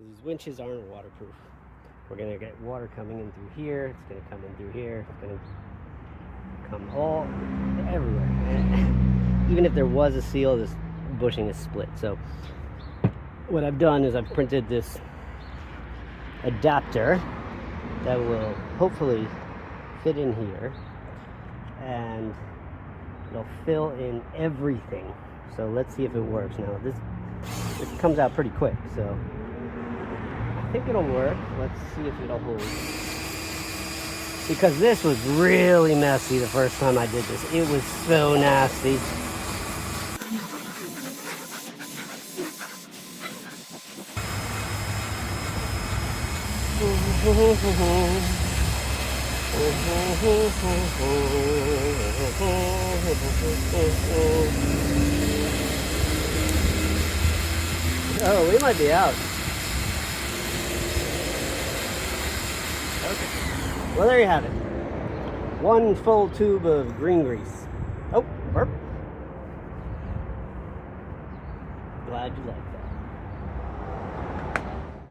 because these winches aren't waterproof. We're gonna get water coming in through here. It's gonna come in through here. It's gonna come all everywhere. And even if there was a seal, this bushing is split. So what I've done is I've printed this adapter that will hopefully fit in here, and it'll fill in everything. So let's see if it works. Now this comes out pretty quick, so I think it'll work. Let's see if it'll hold, because this was really messy the first time I did this. It was so nasty. Oh, we might be out. Okay. Well, there you have it. One full tube of green grease. Oh, burp. Glad you liked that.